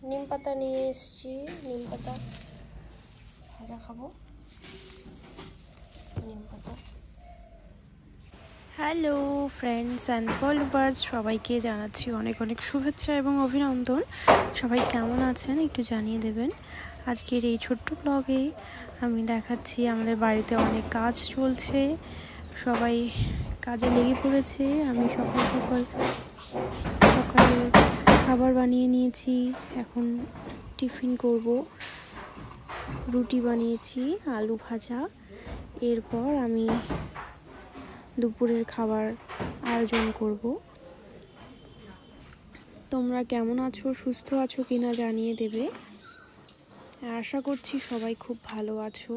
নিম পাতা নিয়ে এসেছি, নিম পাতা ভাজা খাবো। নিম পাতা। হ্যালো ফ্রেন্ডস অ্যান্ড ফলোয়ার্স, সবাইকে জানাচ্ছি অনেক অনেক শুভেচ্ছা এবং অভিনন্দন। সবাই কেমন আছেন একটু জানিয়ে দেবেন। আজকের এই ছোট্ট ব্লগে আমি দেখাচ্ছি আমাদের বাড়িতে অনেক কাজ চলছে, সবাই কাজে লেগে পড়েছে। আমি সকালে খাবার বানিয়ে নিয়েছি, এখন টিফিন করব। রুটি বানিয়েছি, আলু ভাজা। এরপর আমি দুপুরের খাবার আয়োজন করব। তোমরা কেমন আছো, সুস্থ আছো কিনা জানিয়ে দেবে। আশা করছি সবাই খুব ভালো আছো।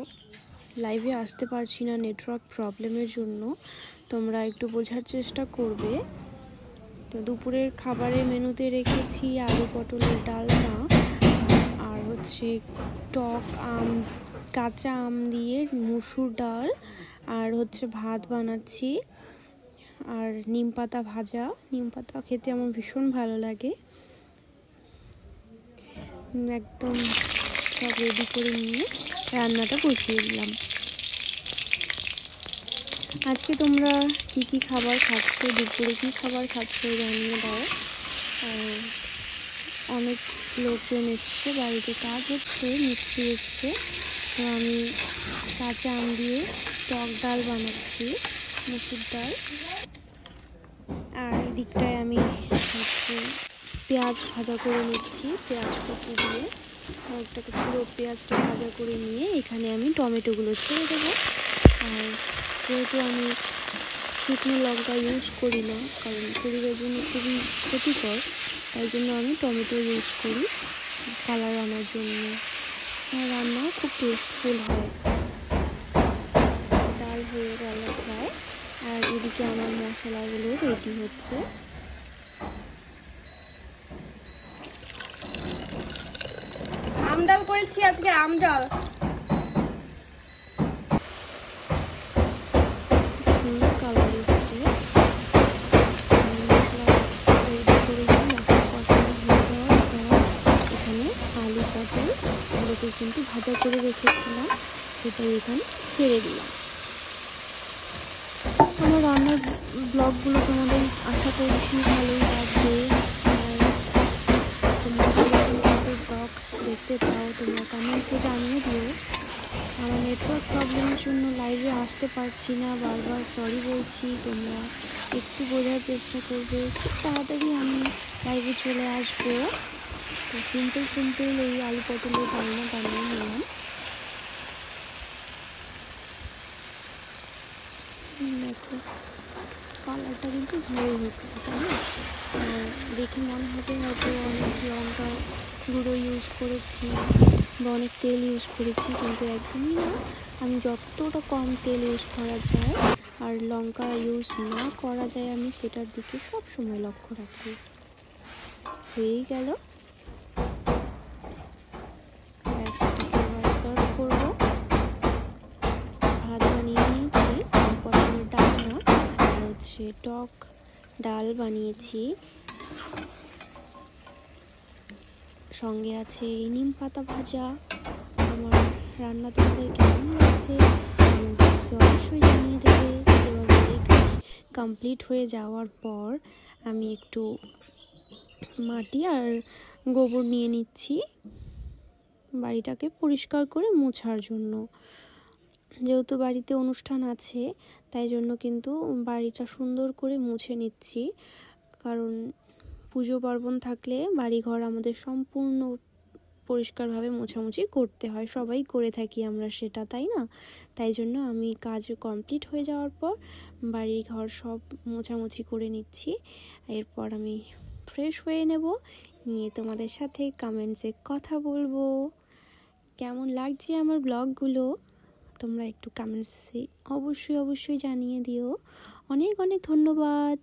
লাইভে আসতে পারছি না নেটওয়ার্ক প্রবলেমের জন্য, তোমরা একটু বোঝার চেষ্টা করবে। তো দুপুরের খাবারের মেনুতে রেখেছি আলু পটলের ডালনা, আর হচ্ছে টক আম, কাঁচা আম দিয়ে মুসুর ডাল, আর হচ্ছে ভাত বানাচ্ছি, আর নিম পাতা ভাজা। নিম পাতা খেতে আমার ভীষণ ভালো লাগে। একদম সব রেডি করে নিয়ে রান্নাটা বসিয়ে দিলাম। আজকে তোমরা কি কি খাবার খাচ্ছ, দুপুরে কি খাবার খাচ্ছ জানিয়ে দাও। অনেক লোকজন এসছে, বাড়িতে কাজ হচ্ছে, মিস্ত্রি এসছে। তো আমি কাঁচা আম দিয়ে টক ডাল বানাচ্ছি, মুসুর ডাল। আর এই দিকটায় আমি হচ্ছে পেঁয়াজ ভাজা করে নিচ্ছি, পেঁয়াজ কুচি দিয়ে। ওটাকে পুরো পেঁয়াজটা ভাজা করে নিয়ে এখানে আমি টমেটোগুলো ছেড়ে দেবো। আর যেহেতু আমি শুকনো লঙ্কা ইউজ করি না, কারণ শরীরের জন্য খুবই ক্ষতিকর, তাই জন্য আমি টমেটো ইউজ করি কালার আনার জন্য। আর রান্নাও খুব টেস্টফুল হয়। ডাল হয়ে গেল প্রায়, আর এদিকে আমার মশলাগুলো রেডি হচ্ছে। আম ডাল করেছি আজকে, আম ডাল। সুন্দর কালার এসছে। মশলা রেডি করে দিয়ে মশলা কষানো হয়ে যাওয়ার পর এখানে আলু পটল ওগুলোকে কিন্তু ভাজা করে রেখেছিলাম, সেটাই এখানে ছেড়ে দিলাম। আমার রান্নার ব্লগগুলো তোমাদের আশা করছি ভালোই লাগবে। তোমরা ব্লগ দেখতে চাও তোমরা কমেন্টসে জানিয়ে দিও। আমার নেটওয়ার্ক প্রবলেমের জন্য লাইভে আসতে পারছি না, বারবার সরি বলছি। তোমরা একটু বোঝার চেষ্টা করবে, খুব তাড়াতাড়ি আমি লাইভে চলে আসবো। তো সিম্পল এই আলু পটলের ডালনা বানিয়ে নিলাম। দেখো কালারটা কিন্তু ভালোই হচ্ছে, তাই না? দেখে মনে হবে হয়তো অনেক লঙ্কা গুঁড়ো ইউজ করেছি বা অনেক তেল ইউজ করেছি, কিন্তু একদমই না। আমি যতটা কম তেল ইউজ করা যায় আর লঙ্কা ইউজ না করা যায়, আমি সেটার দিকে সব সময় লক্ষ্য রাখি। হয়েই গেল, ব্যাস এটাকে এবার সার্ভ করবো। ভাত বানিয়ে নিয়েছি, পটলের ডালনা, আর হচ্ছে টক ডাল বানিয়েছি, সঙ্গে আছে এই নিম পাতা ভাজা। আমার রান্না তোমাদের কেমন লাগছে অবশ্যই জানিয়ে দেবে। এবার বাড়ির কাজ কমপ্লিট হয়ে যাওয়ার পর আমি একটু মাটি আর গোবর নিয়ে নিচ্ছি বাড়িটাকে পরিষ্কার করে মোছার জন্য। যেহেতু বাড়িতে অনুষ্ঠান আছে, তাই জন্য কিন্তু বাড়িটা সুন্দর করে মুছে নিচ্ছি। কারণ পুজো পার্বণ থাকলে বাড়িঘর আমাদের সম্পূর্ণ পরিষ্কারভাবে মোছামুছি করতে হয়, সবাই করে থাকি আমরা সেটা, তাই না? তাই জন্য আমি কাজ কমপ্লিট হয়ে যাওয়ার পর বাড়িঘর সব মোছামুছি করে নিচ্ছি। এরপর আমি ফ্রেশ হয়ে নেব, নিয়ে তোমাদের সাথে কমেন্টসে কথা বলবো। কেমন লাগছে আমার ব্লগগুলো তোমরা একটু কমেন্টসে অবশ্যই জানিয়ে দিও। অনেক ধন্যবাদ।